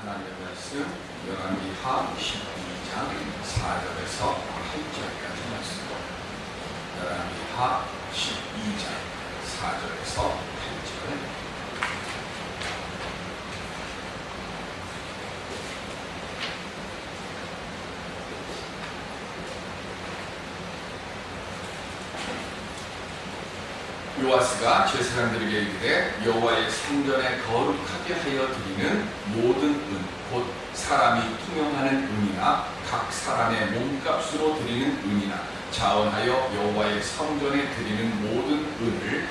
하나님의 말씀 열왕기하 12장 4절에서 8절까지 말씀. 열왕기하 12장 4절에서 8절. 요아스가 제사장들에게 이르되 여호와의 성전에 거룩하게 하여 드리는 모든 은, 곧 사람이 통용하는 은이나 각 사람의 몸값으로 드리는 은이나 자원하여 여호와의 성전에 드리는 모든 은을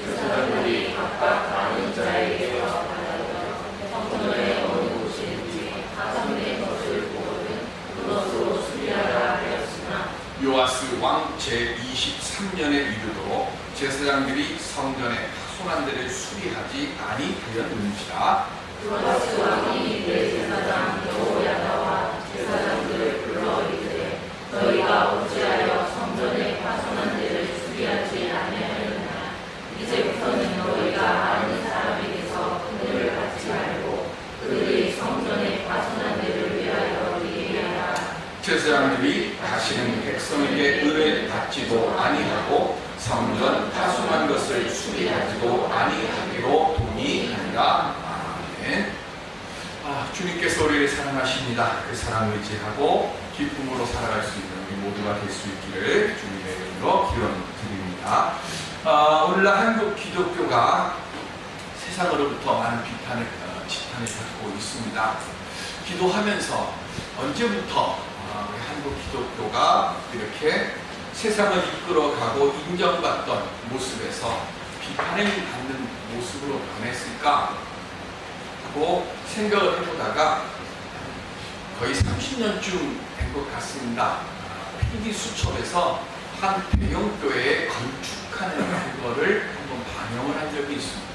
제사장들이 각각 아는 자에게서 받아서 성전의 어느 곳인지 가성된 것을 보거든 그것으로 수리하라 하였으나 요아스 왕 제23년에 이르도록 제사장들이 성전에 파손한 데를 수리하지 아니하였는지라. 요아스 왕이 대제사장 여호야다와 제사장들을 불러 이르되 너희가 어찌하여 성전에 파손한 데를 수리하지 아니하였느냐. 이제부터는 너희가 아는 사람에게서 은혜를 받지 말고 그들이 성전에 파손한 데를 위하여 예의하라. 제사장들이 다시는 백성에게 은혜 받지도 아니하고 성전 파손한 것을 수리하지도 아니하기로 동의하니라. 아멘. 주님께서 우리를 사랑하십니다. 그 사랑 의지하고 기쁨으로 살아갈 수 있는 우리 모두가 될 수 있기를 주님의 이름으로 기원드립니다. 오늘날 한국 기독교가 세상으로부터 많은 비판을 받고 있습니다. 기도하면서 언제부터 우리 한국 기독교가 이렇게 세상을 이끌어가고 인정받던 모습에서 비판을 받는 모습으로 변했을까 하고 생각을 해보다가 거의 30년쯤 된 것 같습니다. PD 수첩에서 한 대형교회에 건축하는 그거를 한번 반영을 한 적이 있습니다.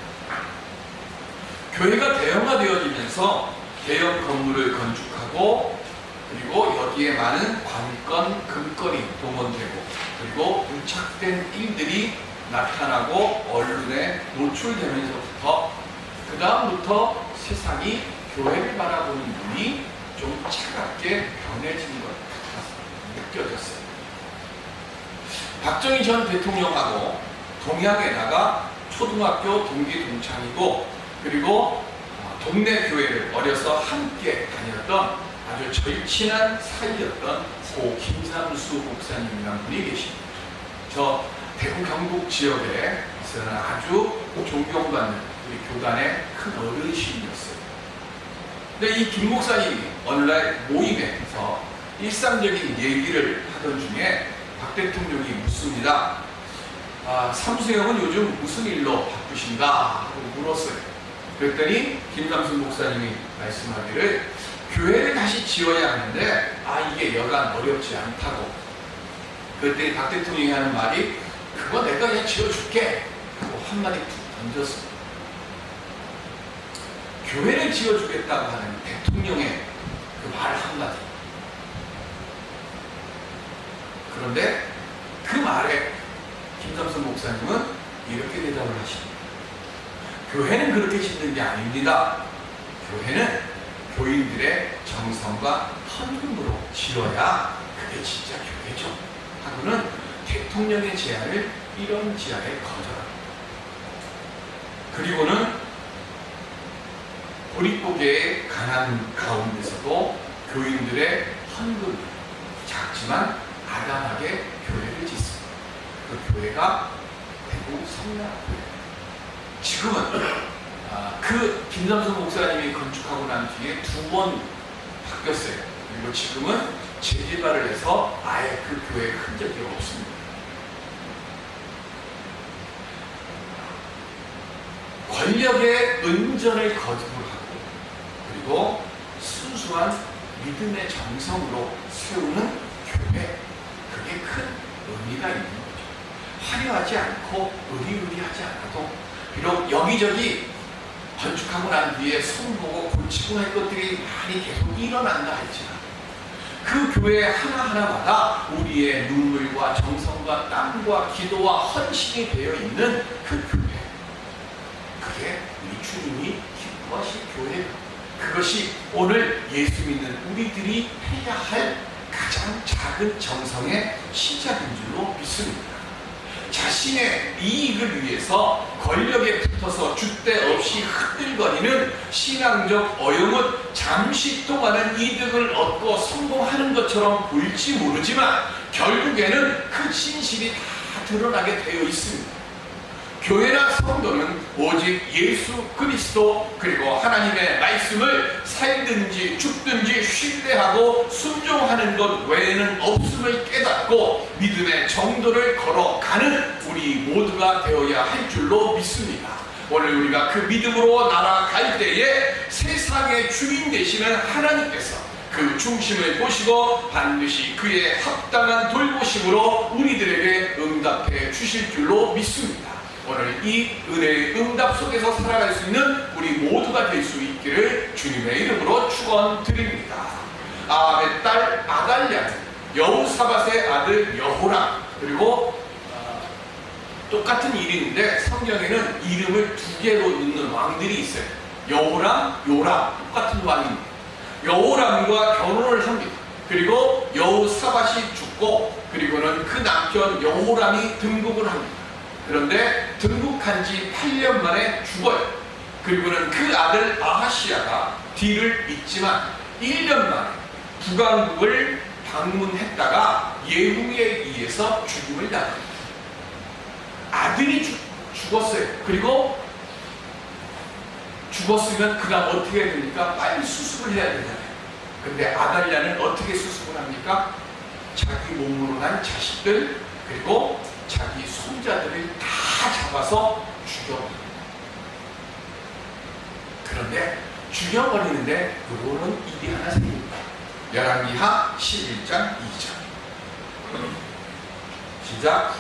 교회가 대형화되어지면서 대형 건물을 건축하고 그리고 여기에 많은 관건, 금거리 동원되고 그리고 부착된 일들이 나타나고 언론에 노출되면서부터 그 다음부터 세상이 교회를 바라보는 눈이 좀 차갑게 변해진 것 같아서 느껴졌어요. 박정희 전 대통령하고 동양에다가 초등학교 동기 동창이고 그리고 동네 교회를 어려서 함께 다녔던 아주 절친한 사이였던 고 김삼수 목사님이라는 분이 계십니다. 저 대구 경북 지역에서는 아주 존경받는 우리 교단의 큰 어르신이었어요. 근데 이 김 목사님이 어느 날 모임에서 일상적인 얘기를 하던 중에 박 대통령이 묻습니다. 삼수 형은 요즘 무슨 일로 바쁘신가? 하고 물었어요. 그랬더니 김삼수 목사님이 말씀하기를 교회를 다시 지어야 하는데 이게 여간 어렵지 않다고. 그랬더니 박 대통령이 하는 말이 그거 내가 그냥 지어줄게 하고 한마디 툭 던졌습니다. 교회를 지어주겠다고 하는 대통령의 그 말 한마디. 그런데 그 말에 김삼순 목사님은 이렇게 대답을 하십니다. 교회는 그렇게 짓는 게 아닙니다. 교회는 교인들의 정성과 헌금으로 지어야 그게 진짜 교회죠. 하고는 대통령의 제안을 이런 지하에 거절합니다. 그리고는 보릿고개의 가난 가운데서도 교인들의 헌금 작지만 아담하게 교회를 짓습니다. 그 교회가 대구 성남교회. 지금은 그 김삼순 목사님이 건축하고 난 뒤에 2번 바뀌었어요. 그리고 지금은 재개발을 해서 아예 그 교회에 흔적이 없습니다. 권력의 은전을 거듭을 하고 그리고 순수한 믿음의 정성으로 세우는 교회, 그게 큰 의미가 있는 거죠. 화려하지 않고 의리의리하지 않아도 비록 여기저기 건축하고 난 뒤에 손보고 고치고 할 것들이 많이 계속 일어난다 할지라도 그 교회 하나하나마다 우리의 눈물과 정성과 땀과 기도와 헌신이 되어 있는 그 교회, 그게 우리 주님이 기뻐하실 교회예요. 그것이 오늘 예수 믿는 우리들이 해야 할 가장 작은 정성의 시작인 줄로 믿습니다. 자신의 이익을 위해서 권력에 붙어서 줏대 없이 흔들거리는 신앙적 어용은 잠시 동안은 이득을 얻고 성공하는 것처럼 보일지 모르지만 결국에는 그 진실이 다 드러나게 되어 있습니다. 교회나 성도는 오직 예수 그리스도 그리고 하나님의 말씀을 살든지 죽든지 신뢰하고 순종하는 것 외에는 없음을 깨닫고 믿음의 정도를 걸어가는 우리 모두가 되어야 할 줄로 믿습니다. 오늘 우리가 그 믿음으로 날아갈 때에 세상의 주인 되시는 하나님께서 그 중심을 보시고 반드시 그의 합당한 돌보심으로 우리들에게 응답해 주실 줄로 믿습니다. 오늘 이 은혜의 응답 속에서 살아갈 수 있는 우리 모두가 될 수 있기를 주님의 이름으로 축원드립니다. 아합의 딸 아달랴는 여호사밧의 아들 여호람, 그리고 똑같은 이름인데 성경에는 이름을 두 개로 넣는 왕들이 있어요. 여호람, 요람, 똑같은 왕입니다. 여호람과 결혼을 합니다. 그리고 여호사밧이 죽고 그리고는 그 남편 여호람이 등극을 합니다. 그런데 등극한 지 8년 만에 죽어요. 그리고는 그 아들 아하시아가 뒤를 잇지만 1년 만에 북왕국을 방문했다가 예후에 의해서 죽음을 당합니다. 아들이 죽었어요. 그리고 죽었으면 그 다음 어떻게 해야 됩니까? 빨리 수습을 해야 되잖아요. 근데 아달랴는 어떻게 수습을 합니까? 자기 몸으로 난 자식들 그리고 자기 손자들을 다 잡아서 죽여버립니다. 그런데 죽여버리는데 요런 일이 하나 생깁니다. 열왕기하 11장 2절 시작.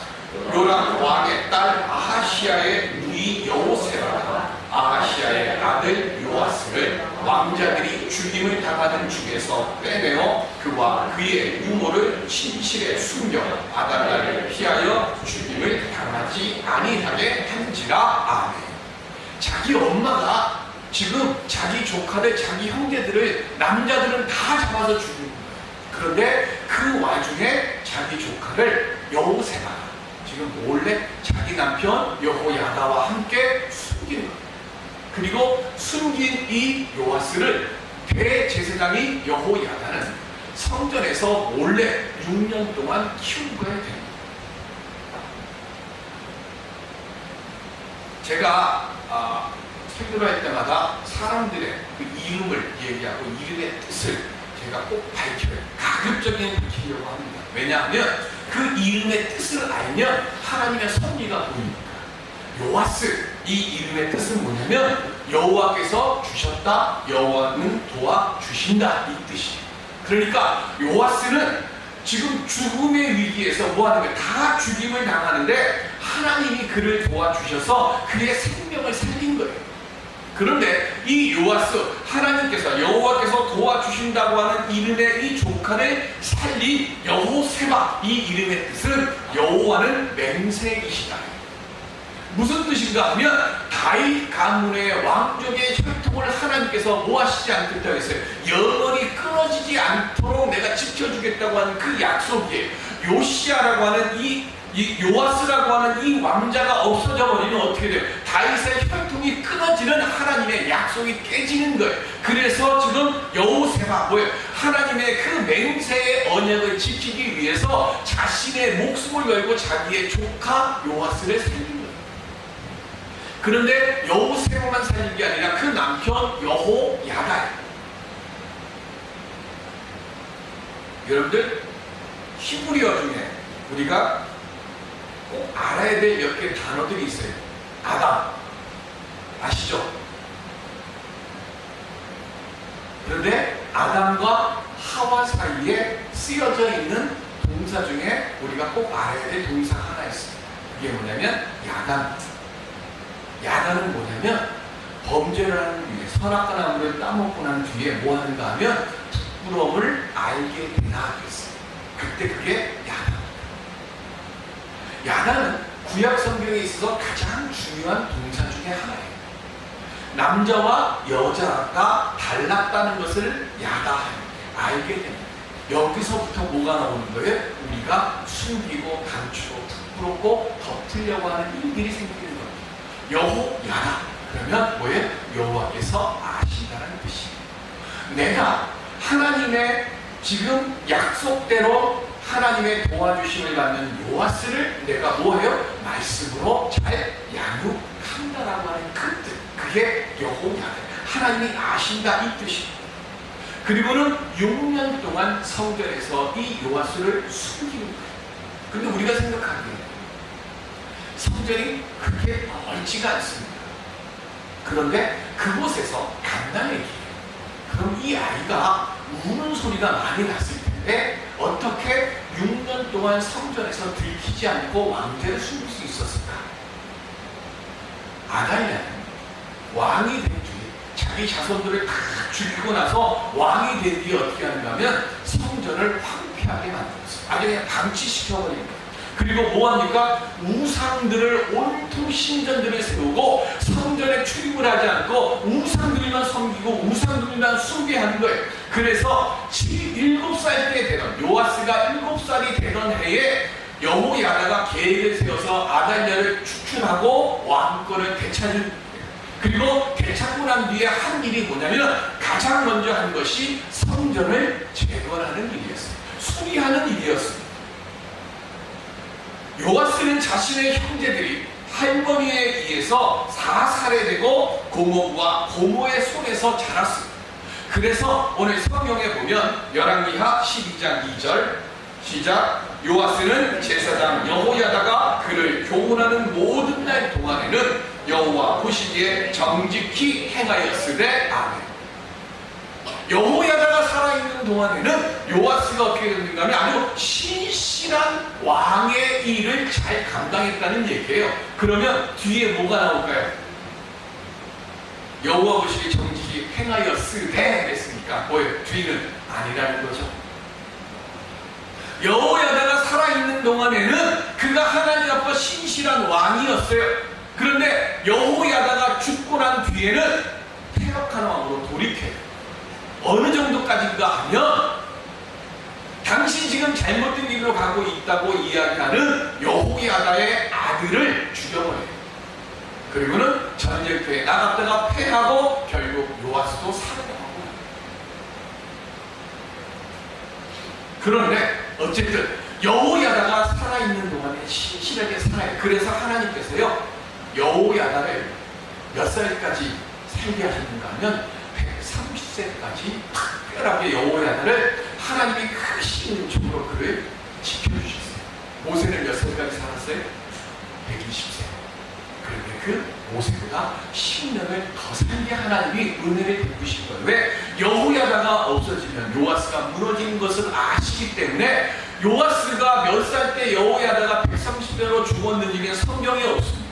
요람 왕의 딸 아하시아의 누이 여호세바가 아하시아의 아들 요아스를 왕자들이 죽임을 당하는 중에서 빼내어 그와 그의 유모를 침실에 숨겨 아달랴를 피하여 죽임을 당하지 아니하게 한지라. 아멘. 자기 엄마가 지금 자기 조카들, 자기 형제들을 남자들은 다 잡아서 죽인 거예요. 그런데 그 와중에 자기 조카를 여호세바가 지금 몰래 자기 남편 여호야다와 함께 숨긴 거예요. 그리고 숨긴 이 요아스를 대제사장이 여호야다는 성전에서 몰래 6년 동안 키운 거에 됩니다. 제가 설교할 때마다 사람들의 그 이름을 얘기하고 이름의 뜻을 제가 꼭 밝혀요. 가급적이면 밝히려고 합니다. 왜냐하면 그 이름의 뜻을 알면 하나님의 섭리가 보입니다. 요아스, 이 이름의 뜻은 뭐냐면 여호와께서 주셨다, 여호와는 도와주신다, 이 뜻이에요. 그러니까 요아스는 지금 죽음의 위기에서 뭐하는 거예요? 다 죽임을 당하는데 하나님이 그를 도와주셔서 그의 생명을 살린 거예요. 그런데 이 요아스, 하나님께서 여호와께서 도와주신다고 하는 이름의 이 조카를 살린 여호세바, 이 이름의 뜻은 여호와는 맹세이시다. 무슨 뜻인가 하면 다윗 가문의 왕족의 혈통을 하나님께서 뭐 하시지 않겠다고 했어요. 영원히 끊어지지 않도록 내가 지켜주겠다고 하는 그 약속이에요. 요시아라고 하는 이 요아스라고 하는 이 왕자가 없어져 버리면 어떻게 돼요? 다윗의 혈통이 끊어지는 하나님의 약속이 깨지는 거예요. 그래서 지금 여호세바 뭐예요? 하나님의 그 맹세의 언약을 지키기 위해서 자신의 목숨을 걸고 자기의 조카 요아스를 살린 거예요. 그런데 여호세바만 살린 게 아니라 그 남편 여호야다예요. 여러분들 히브리어 중에 우리가 꼭 알아야 될 몇 개의 단어들이 있어요. 아담 아시죠? 그런데 아담과 하와 사이에 쓰여져 있는 동사 중에 우리가 꼭 알아야 될 동사가 하나 있습니다. 그게 뭐냐면 야단. 야단은 뭐냐면 범죄를 하는 뒤에 선악과 나무를 따먹고 난 뒤에 뭐 하는가 하면 부끄러움을 알게 되나 그랬어요. 그때 그게 야단. 야단은 구약 성경에 있어서 가장 중요한 동사 중에 하나예요. 남자와 여자가 달랐다는 것을 알게 됩니다. 여기서부터 뭐가 나오는 거예요? 우리가 숨기고 감추고 부끄럽고 덮으려고 하는 일들이 생기는 거예요. 야다. 그러면 뭐예요? 여호와께서 아신다는 뜻이에요. 내가 하나님의 지금 약속대로 하나님의 도와주심을 받는 요아스를 내가 뭐해요? 말씀으로 잘 양육한다라고 하는 그 뜻. 그게 여호야다. 하나님이 아신다 이 뜻이에요. 그리고는 6년 동안 성전에서 이 요아스를 숨기는 거예요. 근데 우리가 생각하기에 성전이 그렇게 넓지가 않습니다. 그런데 그곳에서 간단하게 그럼 이 아이가 우는 소리가 많이 났을 텐데 어떻게 6년 동안 성전에서 들키지 않고 왕좌를 숨길 수 있었을까? 아달랴는 왕이 된 뒤에 자기 자손들을 다 죽이고 나서 왕이 된 뒤에 어떻게 하는가 하면 성전을 황폐하게 만들었어요. 아주 그냥 방치시켜버린 거예요. 그리고 뭐합니까? 우상들을 온통 신전들을 세우고 성전에 출입을 하지 않고 우상들만 섬기고 우상들만 숭배하는 거예요. 그래서 7살 때 되던 요아스가 7살이 되던 해에 여호야다가 계획을 세워서 아달랴를 추출하고 왕권을 되찾은 거예요. 그리고 되찾고 난 뒤에 한 일이 뭐냐면 가장 먼저 한 것이 성전을 재건하는 일이었어요. 수리하는 일이었습니다. 요아스는 자신의 형제들이 할머니에 의해서 사살해되고 고모부와 고모의 손에서 자랐습니다. 그래서 오늘 성경에 보면 열왕기하 12장 2절 시작. 요아스는 제사장 여호야다가 그를 교훈하는 모든 날 동안에는 여호와 보시기에 정직히 행하였으되 아멘. 여호야다가 살아있는 동안에는 요아스가 어떻게 됐는가 하면 아주 신실한 왕의 일을 잘 감당했다는 얘기예요. 그러면 뒤에 뭐가 나올까요? 여호와 보시기에 정직히 행하였으되 그랬으니까 뭐예요? 뒤는 아니라는 거죠. 여호야다가 살아있는 동안에는 그가 하나님 앞에 신실한 왕이었어요. 그런데 여호야다가 죽고 난 뒤에는 패역한 왕으로 돌이켜요. 어느 정도까지인가 하면 당신 지금 잘못된 길로 가고 있다고 이야기하는 여호야다의 아들을 죽여버려요. 그리고는 전쟁터에 나갔다가 패하고 결국 요아스도 살해하고. 그런데 어쨌든 여호야다가 살아있는 동안에 신실하게 살아요. 그래서 하나님께서요 여호야다를 몇 살까지 살게 하셨는가 하면 130세까지 특별하게 여호야다를 하나님이 크신 종으로 그를 지켜주셨어요. 모세는 몇 살까지 살았어요? 120세. 그런데 그 모세보다 10년을 더 살게 하나님이 은혜를 베푸신 거예요. 왜? 여호야다가 없어지면 요아스가 무너지는 것을 아시기 때문에 요아스가 몇 살 때 여호야다가 130세로 죽었는지는 성경에 없습니다.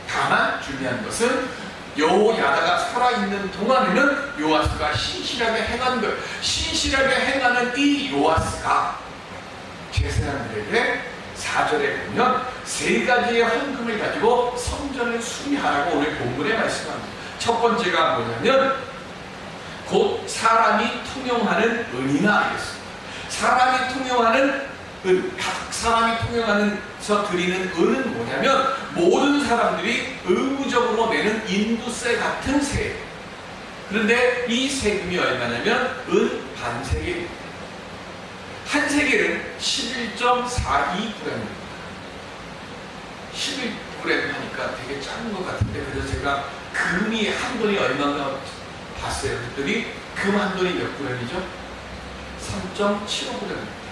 다만 중요한 것은 여호야다가 살아있는 동안에는 요아스가 신실하게 행한 것, 신실하게 행하는 이 요아스가 제사장들에게 4절에 보면 세 가지의 헌금을 가지고 성전을 수리하라고 오늘 본문에 말씀합니다. 첫 번째가 뭐냐면 곧 사람이 통용하는 은이나 이랬습니다. 사람이 통용하는 은, 각 사람이 통용하면서 드리는 은은 뭐냐면 모든 사람들이 의무적으로 내는 인두세 같은 세금. 그런데 이 세금이 얼마냐면 은 반세겔입니다. 한 세겔은 11.42g입니다. 11g 하니까 되게 작은 것 같은데 그래서 제가 금이 한 돈이 얼마나 봤어요. 그랬더니 금 한 돈이 몇 g이죠? 3.75g입니다.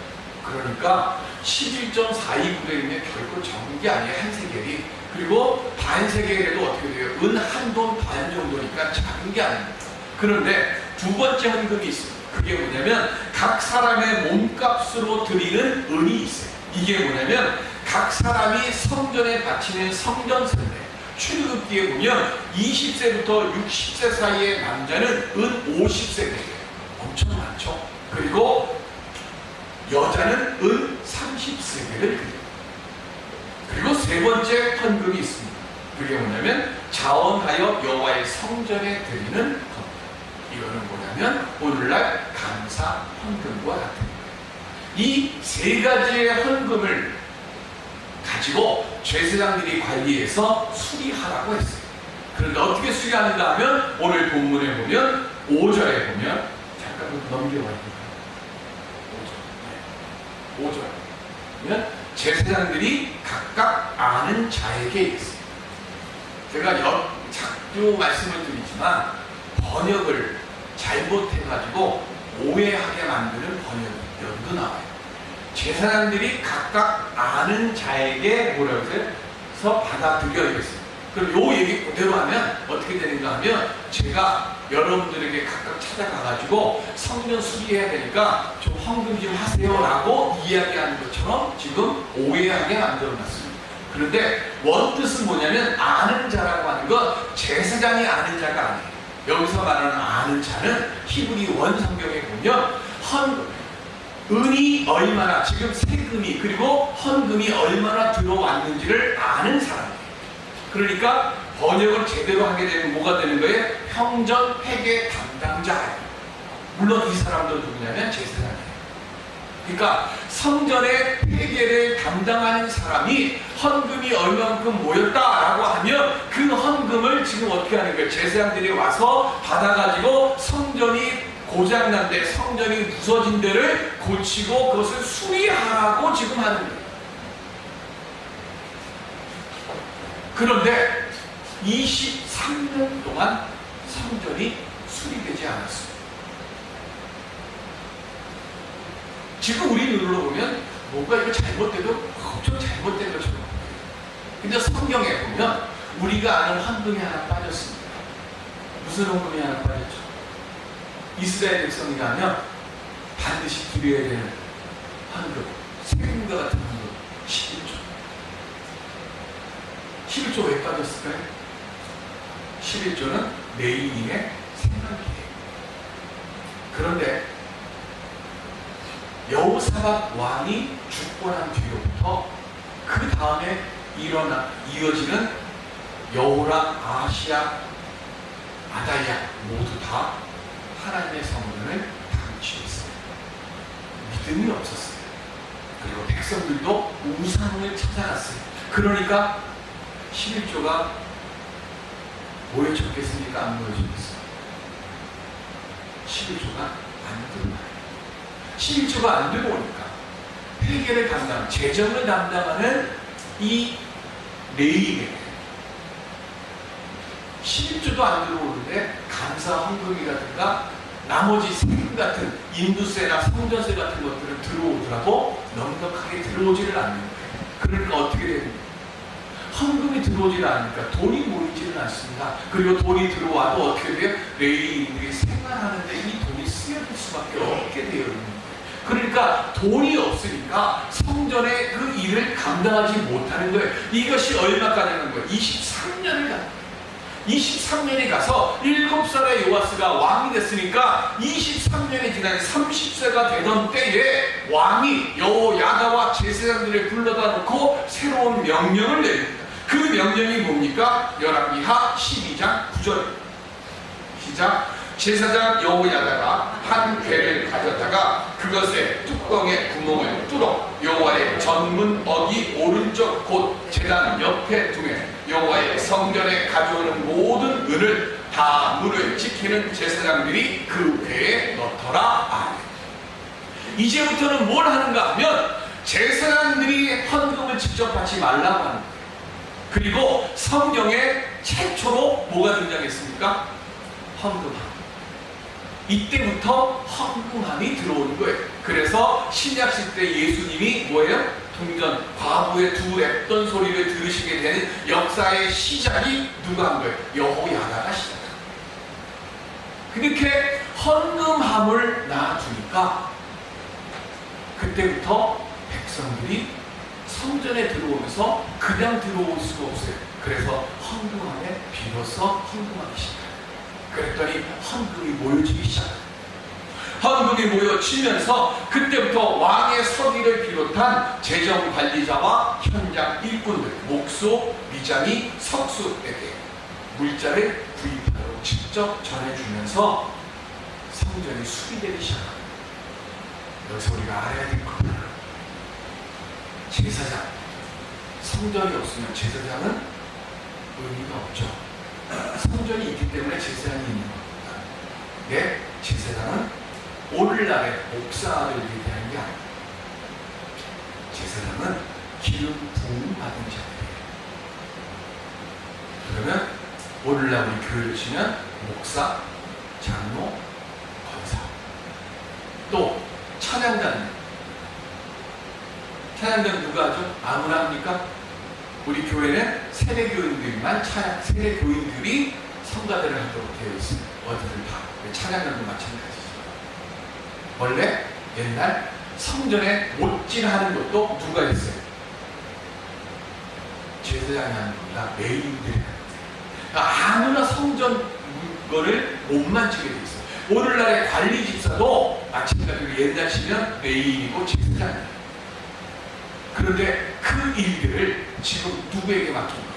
그러니까 11.42g이면 결코 적은 게 아니에요. 한 세겔이. 그리고 반 세겔에도 어떻게 돼요? 은 한 돈 반 정도니까 작은 게 아닙니다. 그런데 두 번째 헌금이 있습니다. 그게 뭐냐면 각 사람의 몸값으로 드리는 은이 있어요. 이게 뭐냐면 각 사람이 성전에 바치는 성전세인데 출애굽기에 보면 20세부터 60세 사이의 남자는 은 50세겔이에요. 엄청 많죠. 그리고 여자는 은 30세겔을 드려요. 그리고 세 번째 헌금이 있습니다. 그게 뭐냐면 자원하여 여호와의 성전에 드리는 헌금. 이거는 뭐냐면 오늘날 감사 헌금과 같은 거예요. 이 세 가지의 헌금을 가지고 제사장들이 관리해서 수리하라고 했어요. 그런데 어떻게 수리하는가 하면 오늘 본문에 보면 5절에 보면 잠깐 넘겨봐야 될까요? 5절. 보면 제사장들이 각각 아는 자에게 있어요. 제가 자주 말씀을 드리지만 번역을 잘못해가지고 오해하게 만드는 번역이 여기도 나와요. 제사장들이 각각 아는 자에게 뭐라고 해서 받아들여야겠어요. 그럼 요 얘기 그대로 하면 어떻게 되는가 하면 제가 여러분들에게 각각 찾아가가지고 성전 수리해야 되니까 좀 헌금 좀 하세요 라고 이야기하는 것처럼 지금 오해하게 만들어놨습니다. 그런데 원뜻은 뭐냐면 아는 자라고 하는 건 제사장이 아는 자가 아니에요. 여기서 말하는 아는 자는 히브리 원성경에 보면 은이 얼마나 지금 세금이 그리고 헌금이 얼마나 들어왔는지를 아는 사람이에요. 그러니까 번역을 제대로 하게 되면 뭐가 되는 거예요? 평전 회계 담당자예요. 물론 이 사람도 누구냐면 제사장이에요. 그러니까 성전의 회계를 담당하는 사람이 헌금이 얼만큼 모였다라고 하면 그 헌금을 지금 어떻게 하는 거예요? 제사장들이 와서 받아가지고 성전이 고장난 데, 성전이 부서진 데를 고치고 그것을 수리하라고 지금 하는 거예요. 그런데 23년 동안 성전이 수리되지 않았어요. 지금 우리 눈으로 보면 뭔가 이거 잘못돼도 엄청 잘못된 것처럼 보여요. 근데 성경에 보면 우리가 아는 헌금이 하나 빠졌습니다. 무슨 헌금이 하나 빠졌죠? 이스라엘 백성이 가면 반드시 드려야 되는 헌금, 세금과 같은 헌금 11조. 11조 왜 빠졌을까요? 11조는 레위인의 생명기예요. 그런데 여호사밧 왕이 죽고 난 뒤로부터 그 다음에 이어지는 여호람, 아하시야, 아다야 모두 다 하나님의 성전을 방치했어요. 믿음이 없었어요. 그리고 백성들도 우상을 찾아갔어요. 그러니까 11조가 모여졌겠습니까? 안 모여졌겠어요? 11조가 안 들어와요. 11조가 안 들어오니까 회계를 재정을 담당하는 이 레위인에게 11조도 안 들어오는데 감사 헌금이라든가 나머지 세금 같은 인두세나 성전세 같은 것들은 들어오더라도 넉넉하게 들어오지를 않는 거예요. 그러니까 어떻게 됩니까? 헌금이 들어오지를 않으니까 돈이 모이지는 않습니다. 그리고 돈이 들어와도 어떻게 돼요? 레위인들이 생활하는데 이 돈이 쓰여질 수밖에 없게 되어 있는 거예요. 그러니까 돈이 없으니까 성전의 그 일을 감당하지 못하는 거예요. 이것이 얼마까지 하는 거예요? 23년을 가요. 23년이 가서 7살의 요아스가 왕이 됐으니까 23년이 지난 30세가 되던 때에 왕이 여호야다와 제사장들을 불러다 놓고 새로운 명령을 내립니다. 그 명령이 뭡니까? 열왕기하 12장 9절입니다. 시작. 제사장 여호야다가 한 궤를 가졌다가 그것의 뚜껑에 구멍을 뚫어 여호와의 전문 어기 오른쪽 곧 제단 옆에 두매 여호와의 성전에 가져오는 모든 은을 다 문을 지키는 제사장들이 그 궤에 넣더라. 아멘. 이제부터는 뭘 하는가 하면 제사장들이 헌금을 직접 받지 말라고 하는 거예요. 그리고 성경에 최초로 뭐가 등장했습니까? 헌금함. 이때부터 헌금함이 들어오는 거예요. 그래서 신약시 때 예수님이 뭐예요? 동전, 과부의 두 랩던 소리를 들으시게 되는 역사의 시작이 누가 한 거예요? 여호야다가 시작한 거예요. 그렇게 헌금함을 놔두니까 그때부터 백성들이 성전에 들어오면서 그냥 들어올 수가 없어요. 그래서 헌금함에 비로소 헌금하기 시작해요. 그랬더니 헌금이 모여지기 시작해요. 헌금이 모여지면서 그때부터 왕의 서기를 비롯한 재정관리자와 현장 일꾼들, 목수, 미장이 석수에게 물자를 구입하도록 직접 전해주면서 성전이 수리되기 시작합니다. 여기서 우리가 알아야 될 겁니다. 제사장, 성전이 없으면 제사장은 의미가 없죠. 성전이 있기 때문에 제사장이 있는 겁니다. 네, 제사장은 오늘날의 목사를 얘기하는 게 아니에요. 제사장은 기름 부음 받은 자들이에요. 그러면 오늘날 우리 교회를 치면 목사, 장로, 권사, 또 찬양단. 찬양단 누가 하죠? 아무나 합니까? 우리 교회는 세례교인들만 세례교인들이 성가대를 하도록 되어 있습니다. 어디든 다. 찬양단도 마찬가지죠. 원래 옛날 성전에 못질하는 것도 누가 했어요? 제사장이 하는 겁니다. 레위인들이 하는 거예요. 그러니까 아무나 성전 물건을 못 만지게 돼 있어요. 오늘날의 관리 집사도 마찬가지로 옛날 치면 레위인이고 제사장이에요. 그런데 그 일들을 지금 누구에게 맡긴 거예요?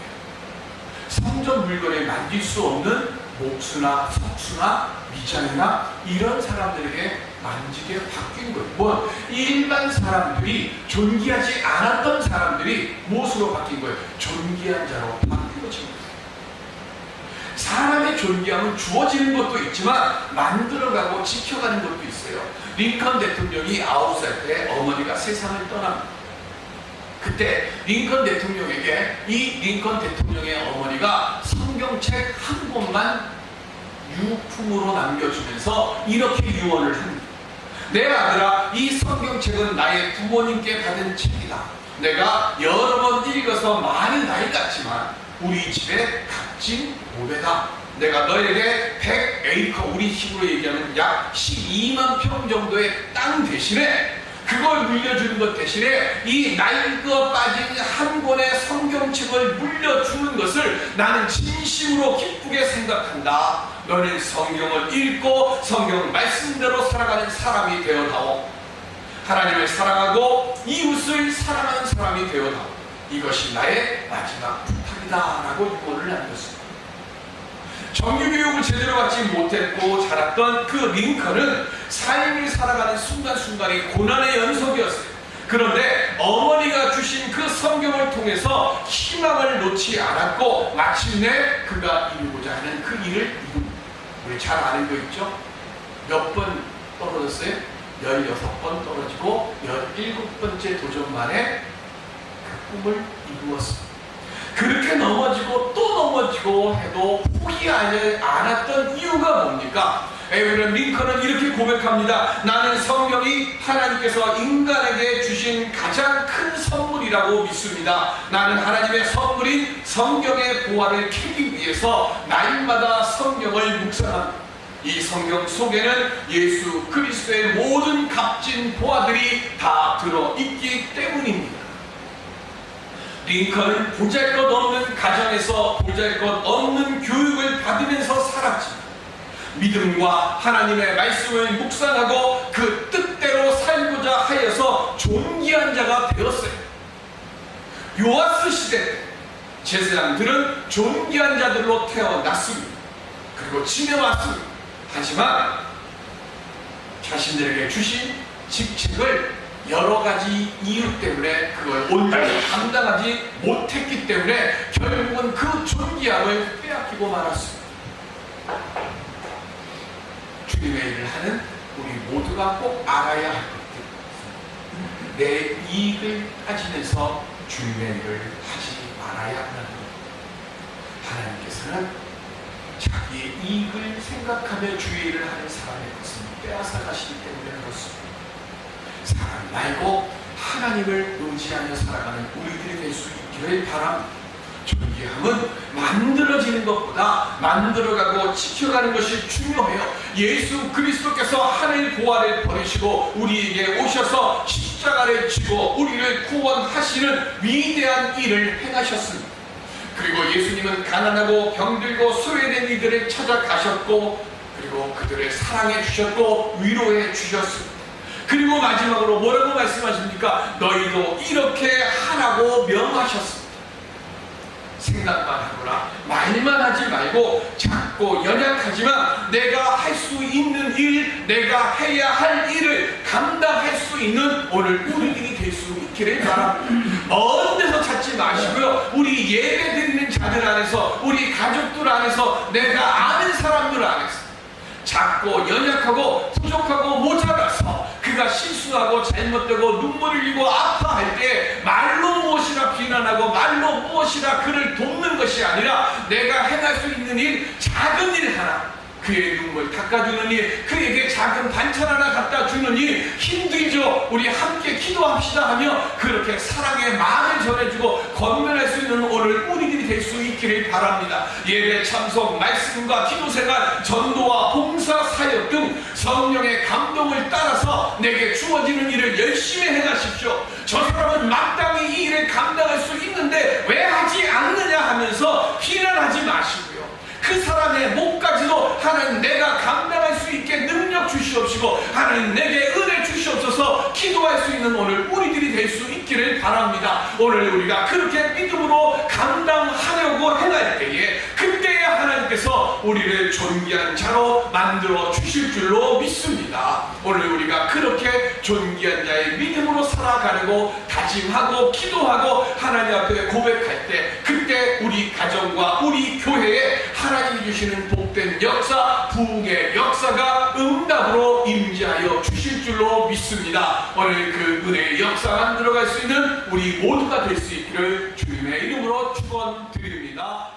성전 물건에 만질 수 없는 목수나 석수나 미장이나 이런 사람들에게 만지게 바뀐 거예요. 뭐 일반 사람들이 존귀하지 않았던 사람들이 무엇으로 바뀐 거예요? 존귀한 자로 바뀐 것입니다. 사람의 존귀함은 주어지는 것도 있지만 만들어가고 지켜가는 것도 있어요. 링컨 대통령이 9살 때 어머니가 세상을 떠납니다. 그때 링컨 대통령에게 이 링컨 대통령의 어머니가 성경책 한 권만 유품으로 남겨주면서 이렇게 유언을 합니다. 내 아들아, 이 성경책은 나의 부모님께 받은 책이다. 내가 여러 번 읽어서 많이 나이 같지만 우리 집에 값진 모배다. 내가 너에게 100에이커, 우리 식으로 얘기하면 약 12만 평 정도의 땅 대신에 그걸 물려주는 것 대신에 이 낡아 빠진 한 권의 성경책을 물려주는 것을 나는 진심으로 기쁘게 생각한다. 너는 성경을 읽고 성경 말씀대로 살아가는 사람이 되어다오. 하나님을 사랑하고 이웃을 사랑하는 사람이 되어다오. 이것이 나의 마지막 부탁이다 라고 유언을 남겼습니다. 정규교육을 제대로 받지 못했고 자랐던 그 링컨은 삶을 살아가는 순간순간이 고난의 연속이었어요. 그런데 어머니가 주신 그 성경을 통해서 희망을 놓지 않았고 마침내 그가 이루고자 하는 그 일을 이룹니다. 우리 잘 아는 거 있죠? 몇 번 떨어졌어요? 16번 떨어지고 17번째 도전 만에 그 꿈을 이루었습니다. 그렇게 넘어지고 또 넘어지고 해도 포기하지 않았던 이유가 뭡니까? 에브라임 링컨은 이렇게 고백합니다. 나는 성경이 하나님께서 인간에게 주신 가장 큰 선물이라고 믿습니다. 나는 하나님의 선물인 성경의 보화를 캐기 위해서 날마다 성경을 묵상합니다. 이 성경 속에는 예수 그리스도의 모든 값진 보화들이 다 들어있기 때문입니다. 링컨은 보잘것없는 가정에서 보잘것없는 교육을 받으면서 살았지만 믿음과 하나님의 말씀을 묵상하고 그 뜻대로 살고자 하여서 존귀한 자가 되었어요. 요아스 시대 때 제사장들은 존귀한 자들로 태어났습니다. 그리고 지내왔습니다. 하지만 자신들에게 주신 직책을 여러 가지 이유 때문에 그걸 온전히 감당하지 못했기 때문에 결국은 그 존귀함을 빼앗기고 말았습니다. 주님의 일을 하는 우리 모두가 꼭 알아야 할 것들, 내 이익을 따지면서 주님의 일을 하지 말아야 하는 것. 하나님께서는 자기의 이익을 생각하며 주의 일을 하는 사람의 것은 빼앗아 가시기 때문에 그렇습니다. 사람 말고 하나님을 의지하며 살아가는 우리들이 될 수 있기를 바랍니다. 존귀함은 만들어지는 것보다 만들어가고 지켜가는 것이 중요해요. 예수 그리스도께서 하늘 보화를 버리시고 우리에게 오셔서 십자가를 지고 우리를 구원하시는 위대한 일을 행하셨습니다. 그리고 예수님은 가난하고 병들고 소외된 이들을 찾아가셨고 그리고 그들을 사랑해 주셨고 위로해 주셨습니다. 그리고 마지막으로 뭐라고 말씀하십니까? 너희도 이렇게 하라고 명하셨습니다. 생각만 하거나 말만 하지 말고 작고 연약하지만 내가 할 수 있는 일, 내가 해야 할 일을 감당할 수 있는 오늘 우리들이 될 수 있기를 바랍니다. 먼 데서 찾지 마시고요. 우리 예배 드리는 자들 안에서, 우리 가족들 안에서, 내가 아는 사람들 안에서 작고 연약하고 부족하고 모자라서 그가 실수하고 잘못되고 눈물을 흘리고 아파할 때 말로 무엇이라 비난하고 말로 무엇이라 그를 돕는 것이 아니라 내가 행할 수 있는 일, 작은 일 하나, 그의 눈물 닦아주는 일, 그에게 작은 반찬 하나 갖다 주는 일, 힘들죠? 우리 함께 기도합시다 하며 그렇게 사랑의 마음을 전해주고 건면할 수 있는 오늘 우리들이 될 수 있기를 바랍니다. 예배 참석, 말씀과 기도생활, 전도와 봉사 사역 등 성령의 감동을 따라서 내게 주어지는 일을 열심히 행하십시오. 저 사람은 마땅히 이 일을 감당할 수 있는데 왜 하지 않느냐 하면서 비난하지 마시고요. 그 사람의 목까지도 하나님 내가 감당할 수 있게 능력 주시옵시고 하나님 내게 은혜 주시옵소서 기도할 수 있는 오늘 우리들이 될 수 있기를 바랍니다. 오늘 우리가 그렇게 믿음으로 감당하려고 행할 때에 그때야 하나님께서 우리를 존귀한 자로 만들어 주실 줄로 믿습니다. 오늘 우리가 그렇게 존귀한 자의 믿음으로 살아가려고 다짐하고 기도하고 하나님 앞에 고백할 때 그때 우리 가정과 우리 교회에 하나님이 주시는 복된 역사, 부흥의 역사가 응답으로 임재하여 주실 줄로 믿습니다. 오늘 그 은혜의 역사 만들어갈 수 있는 우리 모두가 될 수 있기를 주님의 이름으로 축원드립니다.